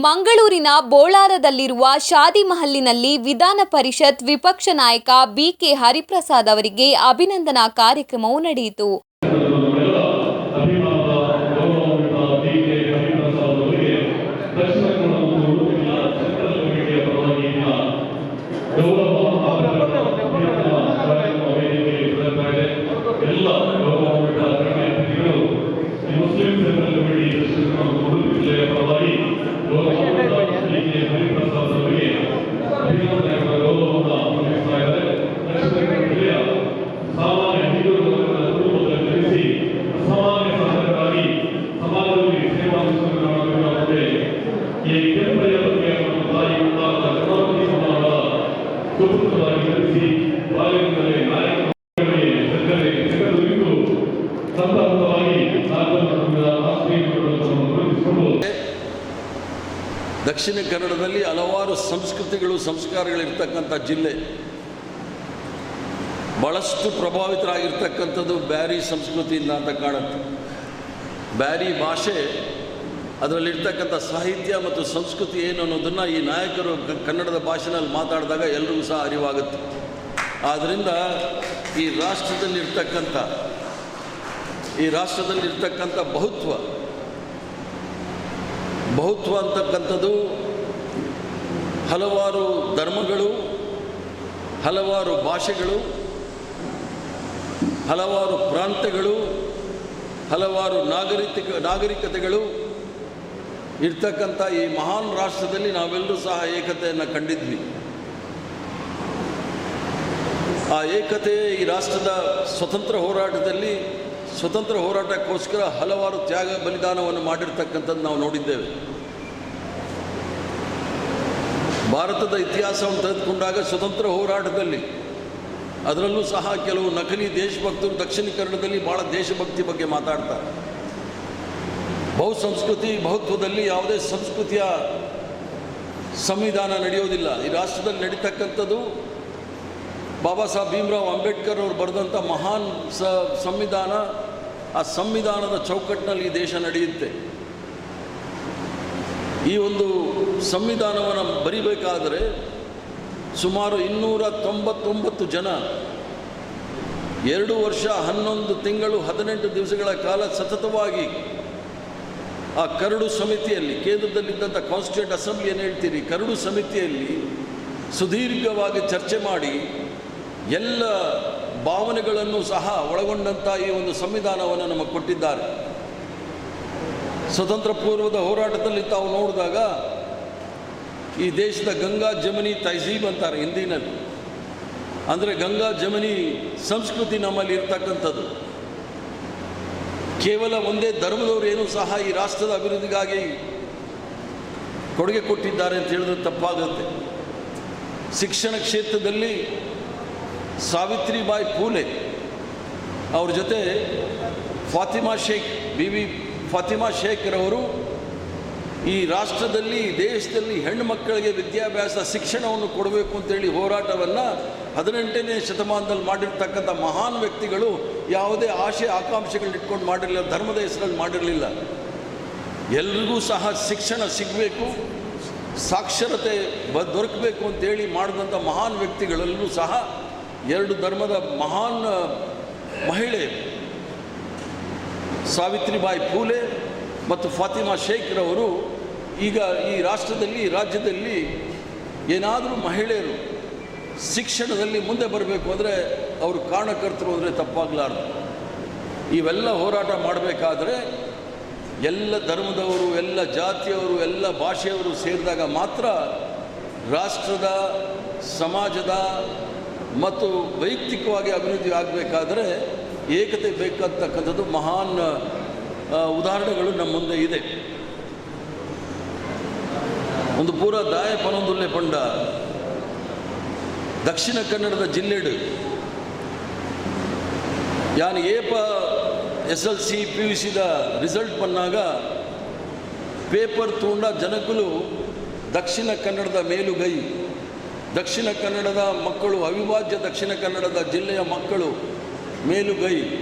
ಮಂಗಳೂರಿನ ಬೋಳಾರದಲ್ಲಿರುವ ಶಾದಿ ಮಹಲಿನಲ್ಲಿ ವಿಧಾನ ಪರಿಷತ್ ವಿಪಕ್ಷ ನಾಯಕ ಬಿಕೆ ಹರಿಪ್ರಸಾದ್ ಅವರಿಗೆ ಅಭಿನಂದನಾ ಕಾರ್ಯಕ್ರಮವು ನಡೆಯಿತು. ದಕ್ಷಿಣ ಕನ್ನಡದಲ್ಲಿ ಹಲವಾರು ಸಂಸ್ಕೃತಿಗಳು ಸಂಸ್ಕಾರಗಳಿರ್ತಕ್ಕಂಥ ಜಿಲ್ಲೆ. ಭಾಳಷ್ಟು ಪ್ರಭಾವಿತರಾಗಿರ್ತಕ್ಕಂಥದ್ದು ಬ್ಯಾರಿ ಸಂಸ್ಕೃತಿಯಿಂದ ಅಂತ ಕಾಣುತ್ತೆ. ಬ್ಯಾರಿ ಭಾಷೆ, ಅದರಲ್ಲಿರ್ತಕ್ಕಂಥ ಸಾಹಿತ್ಯ ಮತ್ತು ಸಂಸ್ಕೃತಿ ಏನು ಅನ್ನೋದನ್ನು ಈ ನಾಯಕರು ಕನ್ನಡದ ಭಾಷೆನಲ್ಲಿ ಮಾತಾಡಿದಾಗ ಎಲ್ರಿಗೂ ಸಹ ಅರಿವಾಗುತ್ತೆ. ಆದ್ದರಿಂದ ಈ ರಾಷ್ಟ್ರದಲ್ಲಿರ್ತಕ್ಕಂಥ ಬಹುತ್ವ ಅಂತಕ್ಕಂಥದ್ದು ಹಲವಾರು ಧರ್ಮಗಳು, ಹಲವಾರು ಭಾಷೆಗಳು, ಹಲವಾರು ಪ್ರಾಂತ್ಯಗಳು, ಹಲವಾರು ನಾಗರಿಕತೆಗಳು ಇರ್ತಕ್ಕಂಥ ಈ ಮಹಾನ್ ರಾಷ್ಟ್ರದಲ್ಲಿ ನಾವೆಲ್ಲರೂ ಸಹ ಏಕತೆಯನ್ನು ಕಂಡಿದ್ವಿ. ಆ ಏಕತೆ ಈ ರಾಷ್ಟ್ರದ ಸ್ವತಂತ್ರ ಹೋರಾಟಕ್ಕೋಸ್ಕರ ಹಲವಾರು ತ್ಯಾಗ ಬಲಿದಾನವನ್ನು ಮಾಡಿರ್ತಕ್ಕಂಥದ್ದು ನಾವು ನೋಡಿದ್ದೇವೆ. ಭಾರತದ ಇತಿಹಾಸವನ್ನು ತೆಗೆದುಕೊಂಡಾಗ ಸ್ವತಂತ್ರ ಹೋರಾಟದಲ್ಲಿ ಅದರಲ್ಲೂ ಸಹ ಕೆಲವು ನಕಲಿ ದೇಶಭಕ್ತರು ದಕ್ಷಿಣ ಕನ್ನಡದಲ್ಲಿ ಭಾಳ ದೇಶಭಕ್ತಿ ಬಗ್ಗೆ ಮಾತಾಡ್ತಾರೆ. ಬಹುತ್ವದಲ್ಲಿ ಯಾವುದೇ ಸಂಸ್ಕೃತಿಯ ಸಂವಿಧಾನ ನಡೆಯೋದಿಲ್ಲ. ಈ ರಾಷ್ಟ್ರದಲ್ಲಿ ನಡೀತಕ್ಕಂಥದ್ದು ಬಾಬಾ ಸಾಹೇಬ್ ಭೀಮರಾವ್ ಅಂಬೇಡ್ಕರ್ ಅವರು ಬರೆದಂಥ ಮಹಾನ್ ಸಂವಿಧಾನ. ಆ ಸಂವಿಧಾನದ ಚೌಕಟ್ಟಿನಲ್ಲಿ ಈ ದೇಶ ನಡೆಯುತ್ತೆ. ಈ ಒಂದು ಸಂವಿಧಾನವನ್ನು ಬರಿಬೇಕಾದರೆ ಸುಮಾರು 299 ಜನ 2 ವರ್ಷ 11 ತಿಂಗಳು 18 ದಿವಸಗಳ ಕಾಲ ಸತತವಾಗಿ ಆ ಕರಡು ಸಮಿತಿಯಲ್ಲಿ, ಕೇಂದ್ರದಲ್ಲಿದ್ದಂಥ ಕಾನ್ಸ್ಟಿಟ್ಯೂಂಟ್ ಅಸೆಂಬ್ಲಿ ಏನು ಹೇಳ್ತೀರಿ, ಕರಡು ಸಮಿತಿಯಲ್ಲಿ ಸುದೀರ್ಘವಾಗಿ ಚರ್ಚೆ ಮಾಡಿ ಎಲ್ಲ ಭಾವನೆಗಳನ್ನು ಸಹ ಒಳಗೊಂಡಂಥ ಈ ಒಂದು ಸಂವಿಧಾನವನ್ನು ನಮಗೆ ಕೊಟ್ಟಿದ್ದಾರೆ. ಸ್ವತಂತ್ರ ಪೂರ್ವದ ಹೋರಾಟದಲ್ಲಿ ತಾವು ನೋಡಿದಾಗ ಈ ದೇಶದ ಗಂಗಾ ಜಮನಿ ತಹಜೀಬ್ ಅಂತಾರೆ ಹಿಂದಿನಲ್ಲಿ. ಅಂದರೆ ಗಂಗಾ ಜಮನಿ ಸಂಸ್ಕೃತಿ ನಮ್ಮಲ್ಲಿ ಇರ್ತಕ್ಕಂಥದ್ದು. ಕೇವಲ ಒಂದೇ ಧರ್ಮದವರು ಏನೂ ಸಹ ಈ ರಾಷ್ಟ್ರದ ಅಭಿವೃದ್ಧಿಗಾಗಿ ಕೊಡುಗೆ ಕೊಟ್ಟಿದ್ದಾರೆ ಅಂತ ಹೇಳಿದ್ರೆ ತಪ್ಪಾಗುತ್ತೆ. ಶಿಕ್ಷಣ ಕ್ಷೇತ್ರದಲ್ಲಿ ಸಾವಿತ್ರಿಬಾಯಿ ಫೂಲೆ ಅವ್ರ ಜೊತೆ ಬಿಬಿ ಫಾತಿಮಾ ಶೇಖ್ರವರು ಈ ರಾಷ್ಟ್ರದಲ್ಲಿ, ದೇಶದಲ್ಲಿ ಹೆಣ್ಣು ಮಕ್ಕಳಿಗೆ ವಿದ್ಯಾಭ್ಯಾಸ ಶಿಕ್ಷಣವನ್ನು ಕೊಡಬೇಕು ಅಂತೇಳಿ ಹೋರಾಟವನ್ನು 18ನೇ ಶತಮಾನದಲ್ಲಿ ಮಾಡಿರ್ತಕ್ಕಂಥ ಮಹಾನ್ ವ್ಯಕ್ತಿಗಳು. ಯಾವುದೇ ಆಶೆ ಆಕಾಂಕ್ಷೆಗಳನ್ನ ಇಟ್ಕೊಂಡು ಮಾಡಿರಲಿಲ್ಲ, ಧರ್ಮದ ಹೆಸರಲ್ಲಿ ಮಾಡಿರಲಿಲ್ಲ. ಎಲ್ರಿಗೂ ಸಹ ಶಿಕ್ಷಣ ಸಿಗಬೇಕು, ಸಾಕ್ಷರತೆ ದೊರಕಬೇಕು ಅಂತೇಳಿ ಮಾಡಿದಂಥ ಮಹಾನ್ ವ್ಯಕ್ತಿಗಳಲ್ಲೂ ಸಹ 2 ಧರ್ಮದ ಮಹಾನ್ ಮಹಿಳೆ ಸಾವಿತ್ರಿಬಾಯಿ ಫೂಲೆ ಮತ್ತು ಫಾತಿಮಾ ಶೇಖ್ರವರು ಈಗ ಈ ರಾಜ್ಯದಲ್ಲಿ ಏನಾದರೂ ಮಹಿಳೆಯರು ಶಿಕ್ಷಣದಲ್ಲಿ ಮುಂದೆ ಬರಬೇಕು ಅಂದರೆ ಅವರು ಕಾರಣಕರ್ತರು ಅಂದರೆ ತಪ್ಪಾಗಲಾರದು. ಇವೆಲ್ಲ ಹೋರಾಟ ಮಾಡಬೇಕಾದ್ರೆ ಎಲ್ಲ ಧರ್ಮದವರು, ಎಲ್ಲ ಜಾತಿಯವರು, ಎಲ್ಲ ಭಾಷೆಯವರು ಸೇರಿದಾಗ ಮಾತ್ರ ರಾಷ್ಟ್ರದ, ಸಮಾಜದ ಮತ್ತು ವೈಯಕ್ತಿಕವಾಗಿ ಅಭಿವೃದ್ಧಿ ಆಗಬೇಕಾದ್ರೆ ಏಕತೆ ಬೇಕಂತಕ್ಕಂಥದ್ದು ಮಹಾನ್ ಉದಾಹರಣೆಗಳು ನಮ್ಮ ಮುಂದೆ ಇದೆ. ಒಂದು ಪೂರ ದಾಯ ಪನೊಂದುಲ್ಲೆ ಪಂಡ ದಕ್ಷಿಣ ಕನ್ನಡದ ಜಿಲ್ಲೆಡು ಯಾನ್ ಏಪ SLC PUCದ ರಿಸಲ್ಟ್ ಬಂದಾಗ ಪೇಪರ್ ತೂಂಡ ಜನಕುಲು ದಕ್ಷಿಣ ಕನ್ನಡದ ಮೇಲುಗೈ, ದಕ್ಷಿಣ ಕನ್ನಡದ ಮಕ್ಕಳು, ಅವಿಭಾಜ್ಯ ದಕ್ಷಿಣ ಕನ್ನಡದ ಜಿಲ್ಲೆಯ ಮಕ್ಕಳು ಮೇಲುಗೈ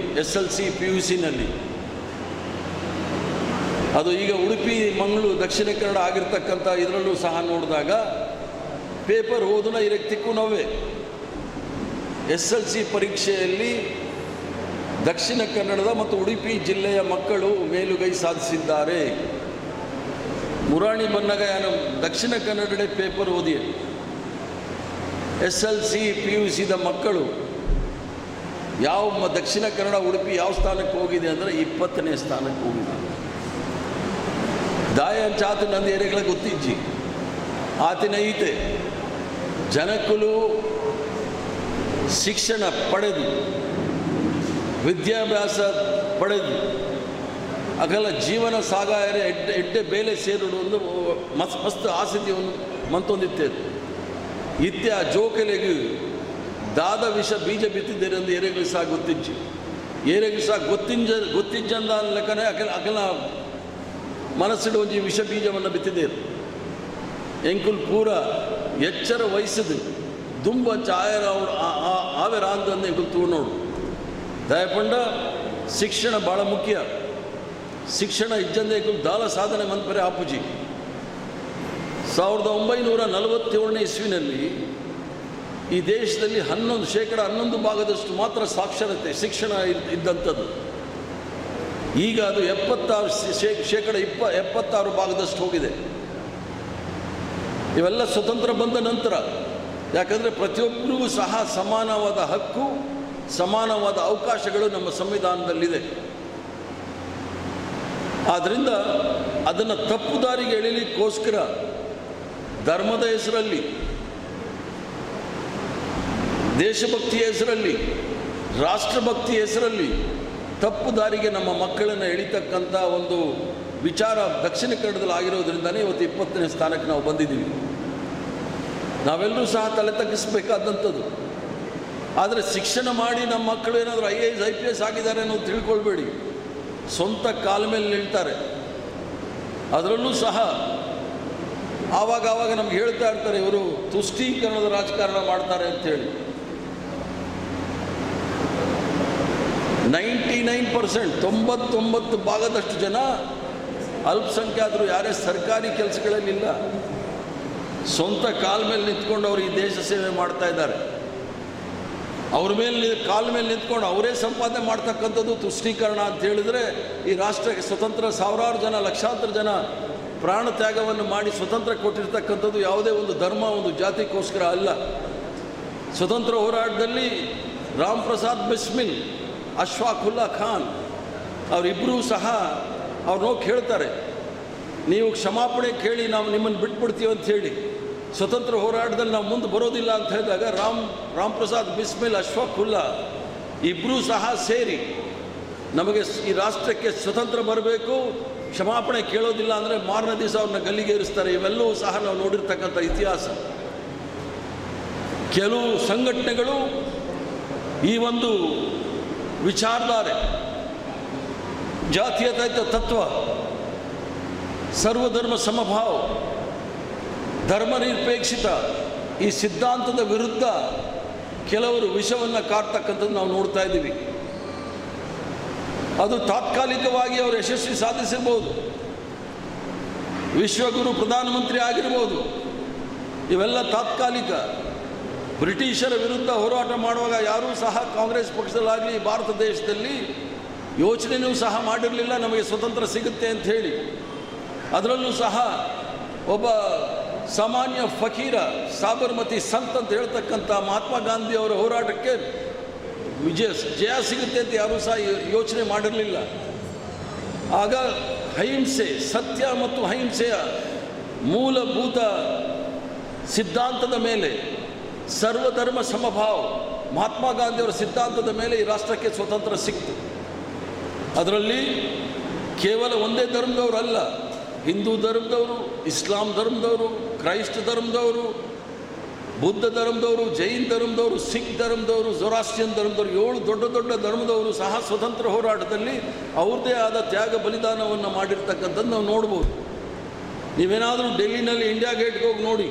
SLC PUCನಲ್ಲಿ. ಅದು ಈಗ ಉಡುಪಿ, ಮಂಗಳೂರು, ದಕ್ಷಿಣ ಕನ್ನಡ ಆಗಿರ್ತಕ್ಕಂಥ ಇದರಲ್ಲೂ ಸಹ ನೋಡಿದಾಗ ಪೇಪರ್ ಓದುನ ಇರಕ್ತಿಕ್ಕೂ ನೋವೇ. SLC ಪರೀಕ್ಷೆಯಲ್ಲಿ ದಕ್ಷಿಣ ಕನ್ನಡದ ಮತ್ತು ಉಡುಪಿ ಜಿಲ್ಲೆಯ ಮಕ್ಕಳು ಮೇಲುಗೈ ಸಾಧಿಸಿದ್ದಾರೆ. ಮುರಾಣಿ ಬನ್ನಗ ಯಾನು ದಕ್ಷಿಣ ಕನ್ನಡ ಪೇಪರ್ ಓದಿ SLC PUCದ ಮಕ್ಕಳು ಯಾವ ದಕ್ಷಿಣ ಕನ್ನಡ ಉಡುಪಿ ಯಾವ ಸ್ಥಾನಕ್ಕೆ ಹೋಗಿದೆ ಅಂದರೆ 20ನೇ ಸ್ಥಾನಕ್ಕೆ ಹೋಗಿದೆ. ದಾಯಂಚಾತು ನಂದು ಏರಿಗಳ ಗೊತ್ತಿಜ್ಜಿ ಆತಿನ ಈತೆ ಜನಕ್ಕಲು ಶಿಕ್ಷಣ ಪಡೆದು ವಿದ್ಯಾಭ್ಯಾಸ ಪಡೆದು ಅಗಲ ಜೀವನ ಸಾಗಾಯರೆ ಎಡ್ಡೆ ಬೇಲೆ ಸೇರುಡು ಒಂದು ಮಸ್ತ್ ಆಸಕ್ತಿ ಒಂದು ಮಂತೊಂದಿತ್ತೇರು ಇತ್ಯ ಜೋಕಲೆಗೂ ದಾದ ವಿಷ ಬೀಜ ಬಿತ್ತಿದ್ದೇನೆ ಎಂದು ಏರೆಗಳು ಸಹ ಗೊತ್ತಿಜ್ಜಿ ಏರೆಗಳು ಸಹ ಗೊತ್ತಿಜ್ಜಂದ ಲೆಕ್ಕನೆ ಅಕಲ ಮನಸ್ಸಿಡು ಒಂಜಿ ವಿಷ ಬೀಜವನ್ನು ಬಿತ್ತಿದ್ದೇರು. ಎಂಕುಲ್ ಪೂರ ಎಚ್ಚರ ವಹಿಸಿದು ದುಂಬ ಚಾಯರ ಆವೆರ ಅಂದಂದು ಎಂಕುಲ್ ತೂನೋಡು ದಯಪಂಡ ಶಿಕ್ಷಣ ಭಾಳ ಮುಖ್ಯ. ಶಿಕ್ಷಣ ಇಜ್ಜಂದ ಎಂಕುಲ್ ದಾಲ ಸಾಧನೆ ಮಂತ್ಪರೆ ಆಪುಜಿ 1947ನೇ ಇಸ್ವಿನಲ್ಲಿ ಈ ದೇಶದಲ್ಲಿ 11% ಮಾತ್ರ ಸಾಕ್ಷರತೆ ಶಿಕ್ಷಣ ಇದ್ದಂಥದ್ದು. ಈಗ ಅದು 76% ಹೋಗಿದೆ. ಇವೆಲ್ಲ ಸ್ವತಂತ್ರ ಬಂದ ನಂತರ. ಯಾಕಂದರೆ ಪ್ರತಿಯೊಬ್ಬರಿಗೂ ಸಹ ಸಮಾನವಾದ ಹಕ್ಕು, ಸಮಾನವಾದ ಅವಕಾಶಗಳು ನಮ್ಮ ಸಂವಿಧಾನದಲ್ಲಿದೆ. ಆದ್ದರಿಂದ ಅದನ್ನು ತಪ್ಪು ದಾರಿಗೆ ಎಳಿಲಿಕ್ಕೋಸ್ಕರ ಧರ್ಮದ ಹೆಸರಲ್ಲಿ, ದೇಶಭಕ್ತಿಯ ಹೆಸರಲ್ಲಿ, ರಾಷ್ಟ್ರಭಕ್ತಿಯ ಹೆಸರಲ್ಲಿ ತಪ್ಪು ದಾರಿಗೆ ನಮ್ಮ ಮಕ್ಕಳನ್ನು ಎಳಿತಕ್ಕಂಥ ಒಂದು ವಿಚಾರ ದಕ್ಷಿಣ ಕನ್ನಡದಲ್ಲಿ ಆಗಿರೋದ್ರಿಂದನೇ ಇವತ್ತು 20ನೇ ಸ್ಥಾನಕ್ಕೆ ನಾವು ಬಂದಿದ್ದೀವಿ. ನಾವೆಲ್ಲರೂ ಸಹ ತಲೆ ತಗ್ಗಿಸಬೇಕಾದಂಥದ್ದು. ಆದರೆ ಶಿಕ್ಷಣ ಮಾಡಿ ನಮ್ಮ ಮಕ್ಕಳು ಏನಾದರೂ IAS IPS ಆಗಿದ್ದಾರೆ ಅನ್ನೋದು ತಿಳ್ಕೊಳ್ಬೇಡಿ. ಸ್ವಂತ ಕಾಲ ಮೇಲೆ ನಿಲ್ತಾರೆ. ಅದರಲ್ಲೂ ಸಹ ಆವಾಗ ನಮ್ಗೆ ಹೇಳ್ತಾ ಇರ್ತಾರೆ ಇವರು ತುಷ್ಟೀಕರಣದ ರಾಜಕಾರಣ ಮಾಡ್ತಾರೆ ಅಂಥೇಳಿ. 99% 99% ಜನ ಅಲ್ಪಸಂಖ್ಯಾತರು ಯಾರೇ ಸರ್ಕಾರಿ ಕೆಲಸಗಳಲ್ಲಿಲ್ಲ. ಸ್ವಂತ ಕಾಲ ಮೇಲೆ ನಿಂತ್ಕೊಂಡು ಅವರು ಈ ದೇಶ ಸೇವೆ ಮಾಡ್ತಾ ಇದ್ದಾರೆ. ಅವ್ರ ಮೇಲೆ ಕಾಲ ಮೇಲೆ ನಿಂತ್ಕೊಂಡು ಅವರೇ ಸಂಪಾದನೆ ಮಾಡ್ತಕ್ಕಂಥದ್ದು ತುಷ್ಟೀಕರಣ ಅಂತ ಹೇಳಿದರೆ ಈ ರಾಷ್ಟ್ರಕ್ಕೆ ಸ್ವತಂತ್ರ ಸಾವಿರಾರು ಜನ, ಲಕ್ಷಾಂತರ ಜನ ಪ್ರಾಣ ತ್ಯಾಗವನ್ನು ಮಾಡಿ ಸ್ವತಂತ್ರ ಕೊಟ್ಟಿರ್ತಕ್ಕಂಥದ್ದು ಯಾವುದೇ ಒಂದು ಧರ್ಮ, ಒಂದು ಜಾತಿಗೋಸ್ಕರ ಅಲ್ಲ. ಸ್ವತಂತ್ರ ಹೋರಾಟದಲ್ಲಿ ರಾಮ್ ಪ್ರಸಾದ್ ಬಿಸ್ಮಿಲ್, ಅಶ್ಫಾಕ್ ಉಲ್ಲಾ ಖಾನ್ ಅವರಿಬ್ಬರೂ ಸಹ ಅವ್ರು ಹೋಗಿ ಹೇಳ್ತಾರೆ, ನೀವು ಕ್ಷಮಾಪಣೆ ಕೇಳಿ ನಾವು ನಿಮ್ಮನ್ನು ಬಿಟ್ಬಿಡ್ತೀವಿ ಅಂತ ಹೇಳಿ. ಸ್ವತಂತ್ರ ಹೋರಾಟದಲ್ಲಿ ನಾವು ಮುಂದೆ ಬರೋದಿಲ್ಲ ಅಂತ ಹೇಳಿದಾಗ ರಾಮ್ ಪ್ರಸಾದ್ ಬಿಸ್ಮಿಲ್, ಅಶ್ಫಾಕ್ ಉಲ್ಲಾ ಇಬ್ಬರೂ ಸಹ ಸೇರಿ ನಮಗೆ ಈ ರಾಷ್ಟ್ರಕ್ಕೆ ಸ್ವತಂತ್ರ ಬರಬೇಕು, ಕ್ಷಮಾಪಣೆ ಕೇಳೋದಿಲ್ಲ ಅಂದರೆ ಮಾರನೇ ದಿವಸ ಅವ್ರನ್ನ ಗಲ್ಲಿಗೇರಿಸ್ತಾರೆ. ಇವೆಲ್ಲವೂ ಸಹ ನಾವು ನೋಡಿರ್ತಕ್ಕಂಥ ಇತಿಹಾಸ. ಕೆಲವು ಸಂಘಟನೆಗಳು ಈ ಒಂದು ವಿಚಾರಧಾರೆ, ಜಾತೀಯತೆ ತತ್ವ, ಸರ್ವಧರ್ಮ ಸಮಭಾವ, ಧರ್ಮನಿರಪೇಕ್ಷಿತ ಈ ಸಿದ್ಧಾಂತದ ವಿರುದ್ಧ ಕೆಲವರು ವಿಷವನ್ನು ಕಾಡ್ತಕ್ಕಂಥದ್ದು ನಾವು ನೋಡ್ತಾ ಇದ್ದೀವಿ. ಅದು ತಾತ್ಕಾಲಿಕವಾಗಿ ಅವರು ಯಶಸ್ವಿ ಸಾಧಿಸಿರ್ಬೋದು, ವಿಶ್ವಗುರು ಪ್ರಧಾನಮಂತ್ರಿ ಆಗಿರ್ಬೋದು, ಇವೆಲ್ಲ ತಾತ್ಕಾಲಿಕ. ಬ್ರಿಟಿಷರ ವಿರುದ್ಧ ಹೋರಾಟ ಮಾಡುವಾಗ ಯಾರೂ ಸಹ ಕಾಂಗ್ರೆಸ್ ಪಕ್ಷದಲ್ಲಾಗಲಿ ಭಾರತ ದೇಶದಲ್ಲಿ ಯೋಚನೆಯೂ ಸಹ ಮಾಡಿರಲಿಲ್ಲ ನಮಗೆ ಸ್ವತಂತ್ರ ಸಿಗುತ್ತೆ ಅಂತ ಹೇಳಿ. ಅದರಲ್ಲೂ ಸಹ ಒಬ್ಬ ಸಾಮಾನ್ಯ ಫಕೀರ, ಸಾಬರ್ಮತಿ ಸಂತ್ ಅಂತ ಹೇಳ್ತಕ್ಕಂಥ ಮಹಾತ್ಮ ಗಾಂಧಿ ಅವರ ಹೋರಾಟಕ್ಕೆ ಜಯ ಸಿಗುತ್ತೆ ಅಂತ ಯಾರೂ ಸಹ ಯೋಚನೆ ಮಾಡಿರಲಿಲ್ಲ. ಆಗ ಅಹಿಂಸೆ, ಸತ್ಯ ಮತ್ತು ಅಹಿಂಸೆಯ ಮೂಲಭೂತ ಸಿದ್ಧಾಂತದ ಮೇಲೆ, ಸರ್ವಧರ್ಮ ಸಮಭಾವ ಮಹಾತ್ಮ ಗಾಂಧಿಯವರ ಸಿದ್ಧಾಂತದ ಮೇಲೆ ಈ ರಾಷ್ಟ್ರಕ್ಕೆ ಸ್ವತಂತ್ರ ಸಿಕ್ತು. ಅದರಲ್ಲಿ ಕೇವಲ ಒಂದೇ ಧರ್ಮದವರು ಅಲ್ಲ, ಹಿಂದೂ ಧರ್ಮದವರು, ಇಸ್ಲಾಂ ಧರ್ಮದವರು, ಕ್ರೈಸ್ತ ಧರ್ಮದವರು, ಬುದ್ಧ ಧರ್ಮದವರು, ಜೈನ್ ಧರ್ಮದವರು, ಸಿಖ್ ಧರ್ಮದವರು, ಜೊರಾಸ್ಟ್ರಿಯನ್ ಧರ್ಮದವರು, 7 ದೊಡ್ಡ ದೊಡ್ಡ ಧರ್ಮದವರು ಸಹ ಸ್ವತಂತ್ರ ಹೋರಾಟದಲ್ಲಿ ಅವ್ರದ್ದೇ ಆದ ತ್ಯಾಗ ಬಲಿದಾನವನ್ನು ಮಾಡಿರ್ತಕ್ಕಂಥದ್ದು ನಾವು ನೋಡ್ಬೋದು. ನೀವೇನಾದರೂ ಡೆಲ್ಲಿನಲ್ಲಿ ಇಂಡಿಯಾ ಗೇಟ್ಗೆ ಹೋಗಿ ನೋಡಿ,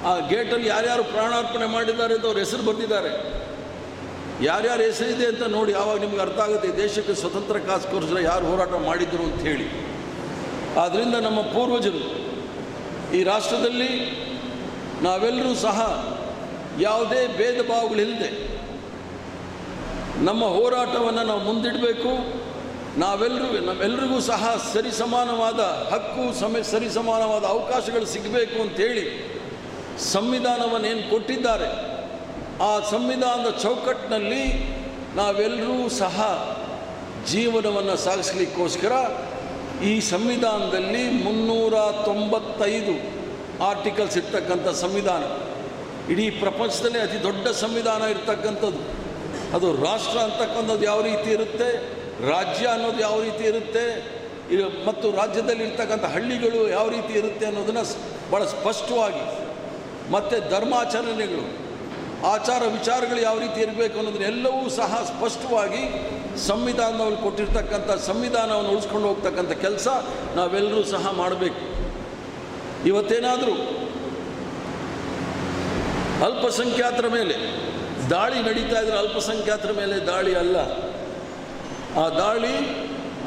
ಆ ಗೇಟಲ್ಲಿ ಯಾರ್ಯಾರು ಪ್ರಾಣಾರ್ಪಣೆ ಮಾಡಿದ್ದಾರೆ ಅಂತ ಅವ್ರ ಹೆಸರು ಬರೆದಿದ್ದಾರೆ. ಯಾರ್ಯಾರ ಹೆಸರಿದೆ ಅಂತ ನೋಡಿ, ಆವಾಗ ನಿಮ್ಗೆ ಅರ್ಥ ಆಗುತ್ತೆ ದೇಶಕ್ಕೆ ಸ್ವತಂತ್ರ ಕಾಸ್ಕೋಸ್ಕರ ಯಾರು ಹೋರಾಟ ಮಾಡಿದ್ರು ಅಂತ ಹೇಳಿ. ಆದ್ದರಿಂದ ನಮ್ಮ ಪೂರ್ವಜರು ಈ ರಾಷ್ಟ್ರದಲ್ಲಿ ನಾವೆಲ್ಲರೂ ಸಹ ಯಾವುದೇ ಭೇದ ಭಾವಗಳಿಲ್ಲದೆ ನಮ್ಮ ಹೋರಾಟವನ್ನು ನಾವು ಮುಂದಿಡಬೇಕು. ನಮ್ಮೆಲ್ಲರಿಗೂ ಸಹ ಸರಿಸಮಾನವಾದ ಹಕ್ಕು ಸರಿಸಮಾನವಾದ ಅವಕಾಶಗಳು ಸಿಗಬೇಕು ಅಂತೇಳಿ ಸಂವಿಧಾನವನ್ನೇನು ಕೊಟ್ಟಿದ್ದಾರೆ ಆ ಸಂವಿಧಾನದ ಚೌಕಟ್ಟಿನಲ್ಲಿ ನಾವೆಲ್ಲರೂ ಸಹ ಜೀವನವನ್ನು ಸಾಗಿಸಲಿಕ್ಕೋಸ್ಕರ ಈ ಸಂವಿಧಾನದಲ್ಲಿ 395 ಆರ್ಟಿಕಲ್ಸ್ ಇರ್ತಕ್ಕಂಥ ಸಂವಿಧಾನ, ಇಡೀ ಪ್ರಪಂಚದಲ್ಲೇ ಅತಿ ದೊಡ್ಡ ಸಂವಿಧಾನ ಇರ್ತಕ್ಕಂಥದ್ದು. ಅದು ರಾಷ್ಟ್ರ ಅಂತಕ್ಕಂಥದ್ದು ಯಾವ ರೀತಿ ಇರುತ್ತೆ, ರಾಜ್ಯ ಅನ್ನೋದು ಯಾವ ರೀತಿ ಇರುತ್ತೆ, ಮತ್ತು ರಾಜ್ಯದಲ್ಲಿ ಇರ್ತಕ್ಕಂಥ ಹಳ್ಳಿಗಳು ಯಾವ ರೀತಿ ಇರುತ್ತೆ ಅನ್ನೋದನ್ನು ಭಾಳ ಸ್ಪಷ್ಟವಾಗಿ, ಮತ್ತು ಧರ್ಮಾಚರಣೆಗಳು ಆಚಾರ ವಿಚಾರಗಳು ಯಾವ ರೀತಿ ಇರಬೇಕು ಅನ್ನೋದನ್ನೆಲ್ಲವೂ ಸಹ ಸ್ಪಷ್ಟವಾಗಿ ಸಂವಿಧಾನದಲ್ಲಿ ಕೊಟ್ಟಿರ್ತಕ್ಕಂಥ ಸಂವಿಧಾನವನ್ನು ಉಳಿಸ್ಕೊಂಡು ಹೋಗ್ತಕ್ಕಂಥ ಕೆಲಸ ನಾವೆಲ್ಲರೂ ಸಹ ಮಾಡಬೇಕು. ಇವತ್ತೇನಾದರೂ ಅಲ್ಪಸಂಖ್ಯಾತರ ಮೇಲೆ ದಾಳಿ ನಡೀತಾ ಇದ್ರೆ ಅಲ್ಪಸಂಖ್ಯಾತರ ಮೇಲೆ ದಾಳಿ ಅಲ್ಲ, ಆ ದಾಳಿ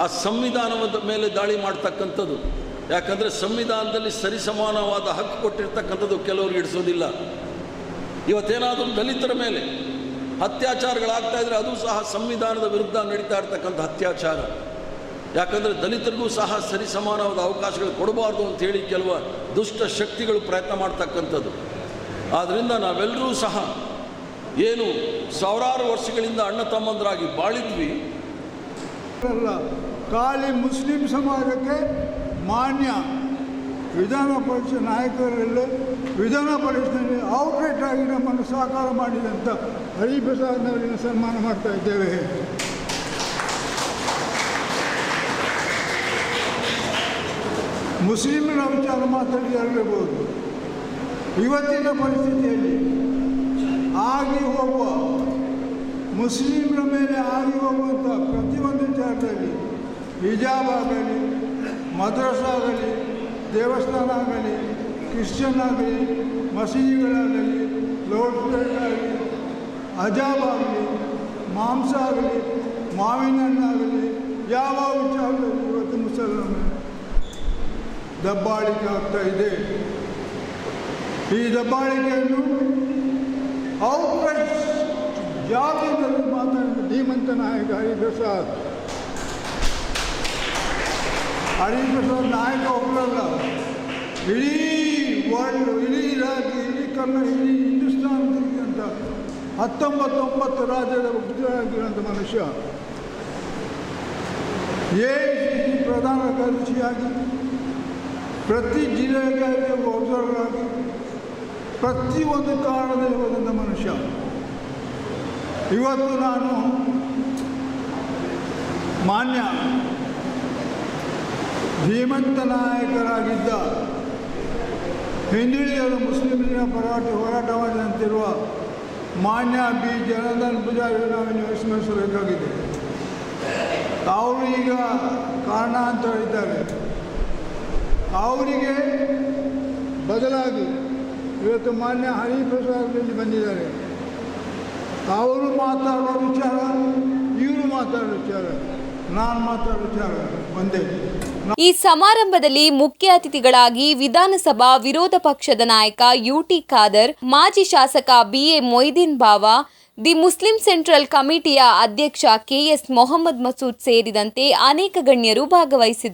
ಆ ಸಂವಿಧಾನದ ಮೇಲೆ ದಾಳಿ ಮಾಡ್ತಕ್ಕಂಥದ್ದು. ಯಾಕಂದರೆ ಸಂವಿಧಾನದಲ್ಲಿ ಸರಿಸಮಾನವಾದ ಹಕ್ಕು ಕೊಟ್ಟಿರ್ತಕ್ಕಂಥದ್ದು ಕೆಲವ್ರಿಗೆ ಇಡಿಸೋದಿಲ್ಲ. ಇವತ್ತೇನಾದರೂ ದಲಿತರ ಮೇಲೆ ಅತ್ಯಾಚಾರಗಳಾಗ್ತಾ ಇದ್ದರೆ ಅದು ಸಹ ಸಂವಿಧಾನದ ವಿರುದ್ಧ ನಡೀತಾ ಇರ್ತಕ್ಕಂಥ ಅತ್ಯಾಚಾರ. ಯಾಕಂದರೆ ದಲಿತರಿಗೂ ಸಹ ಸರಿಸಮಾನವಾದ ಅವಕಾಶಗಳು ಕೊಡಬಾರ್ದು ಅಂಥೇಳಿ ಕೆಲವು ದುಷ್ಟ ಶಕ್ತಿಗಳು ಪ್ರಯತ್ನ ಮಾಡ್ತಕ್ಕಂಥದ್ದು. ಆದ್ದರಿಂದ ನಾವೆಲ್ಲರೂ ಸಹ ಏನು ಸಾವಿರಾರು ವರ್ಷಗಳಿಂದ ಅಣ್ಣ ತಮ್ಮಂದರಾಗಿ ಬಾಳಿದ್ವಿ, ಖಾಲಿ ಮುಸ್ಲಿಂ ಸಮಾಜಕ್ಕೆ ಮಾನ್ಯ ವಿಧಾನ ಪರಿಷತ್ ನಾಯಕರಲ್ಲಿ ವಿಧಾನ ಪರಿಷತ್ನಲ್ಲಿ ಔಟ್ರೇಟ್ ಆಗಿ ನಮ್ಮನ್ನು ಸಹಕಾರ ಮಾಡಿದಂಥ ಹರಿಪ್ರಸಾದ್ನವರನ್ನು ಸನ್ಮಾನ ಮಾಡ್ತಾ ಇದ್ದೇವೆ. ಮುಸ್ಲಿಮರ ವಿಚಾರ ಮಾತಾಡಿ ಇರಲೇಬಹುದು. ಇವತ್ತಿನ ಪರಿಸ್ಥಿತಿಯಲ್ಲಿ ಆಗಿ ಹೋಗುವ ಮುಸ್ಲಿಮರ ಮೇಲೆ ಆಗಿ ಹೋಗುವಂಥ ಪ್ರತಿಯೊಂದು ವಿಚಾರದಲ್ಲಿ ಹಿಜಾಬ್ ಆಗಲಿ, ಮದ್ರಸಾ ಆಗಲಿ, ದೇವಸ್ಥಾನ ಆಗಲಿ, ಕ್ರಿಶ್ಚಿಯನ್ ಆಗಲಿ, ಮಸೀದಿಗಳಾಗಲಿ, ಲೌಡ್ ಸ್ಪೀಕರ್ ಆಗಲಿ, ಹಜಾಬ್ ಆಗಲಿ, ಮಾಂಸ ಆಗಲಿ, ಮಾವಿನ ಹಣ್ಣಾಗಲಿ, ಯಾವ ವಿಚಾರದಲ್ಲಿ ಇವತ್ತು ಮುಸಲ್ಮಾನ ದಬ್ಬಾಳಿಕೆ ಆಗ್ತಾ ಇದೆ. ಈ ದಬ್ಬಾಳಿಕೆಯನ್ನು ಔಟ್ರೈಟ್ ಜಾತಿಯಲ್ಲಿ ಮಾತಾಡಿದ ಧೀಮಂತ ನಾಯಕ ಹರಿಪ್ರಸಾದ್ ನಾಯಕ ಒಬ್ಬರಲ್ಲ, ಇಡೀ ವರ್ಲ್ಡ್, ಇಡೀ ರಾಜ್ಯ, ಇಡೀ ಕನ್ನಡ, ಇಡೀ ಹಿಂದೂಸ್ತಾನದಂತ 19 ರಾಜ್ಯದ ಮುಖ್ಯರಾಗಿರುವಂಥ ಮನುಷ್ಯ. AICC ಪ್ರಧಾನ ಕಾರ್ಯದರ್ಶಿಯಾಗಿ, ಪ್ರತಿ ಜಿಲ್ಲೆಗಾಗಿ ಅಬ್ಸರ್ವರ್ ಆಗಿ, ಪ್ರತಿಯೊಂದು ಕಾರಣದಲ್ಲಿ ಹೋದಂಥ ಮನುಷ್ಯ. ಇವತ್ತು ನಾನು ಮಾನ್ಯ ಧೀಮಂತ ನಾಯಕರಾಗಿದ್ದ ಹಿಂದುಳಿದ ಮುಸ್ಲಿಮರ ಹೋರಾಟ ಮಾಡಿದಂತಿರುವ ಮಾನ್ಯ ಬಿ ಜನಾರ್ದನ್ ಪೂಜಾರಿ ನಾವು ಸ್ಮರಿಸಬೇಕಾಗಿದೆ. ಅವರು ಈಗ ಕಾರಣಾಂತರ ಇದ್ದಾರೆ. ಅವರಿಗೆ ಬದಲಾಗಿ ಇವತ್ತು ಮಾನ್ಯ ಹರಿಪ್ರಸಾದ್ ಇಲ್ಲಿ ಬಂದಿದ್ದಾರೆ. ಅವರು ಮಾತಾಡೋ ವಿಚಾರ, ಇವರು ಮಾತಾಡೋ ವಿಚಾರ, ನಾನು ಮಾತಾಡೋ ವಿಚಾರ ಒಂದೇ. ಈ ಸಮಾರಂಭದಲ್ಲಿ ಮುಖ್ಯ ಅತಿಥಿಗಳಾಗಿ ವಿಧಾನಸಭಾ ವಿರೋಧ ಪಕ್ಷದ ನಾಯಕ UT ಖಾದರ್, ಮಾಜಿ ಶಾಸಕ BA Moideen Bawa, the Muslim central ಕಮಿಟಿಯ ಅಧ್ಯಕ್ಷ KS ಮೊಹಮ್ಮದ್ ಮಸೂದ್ ಸೇರಿದಂತೆ ಅನೇಕ ಗಣ್ಯರು ಭಾಗವಹಿಸಿದರು.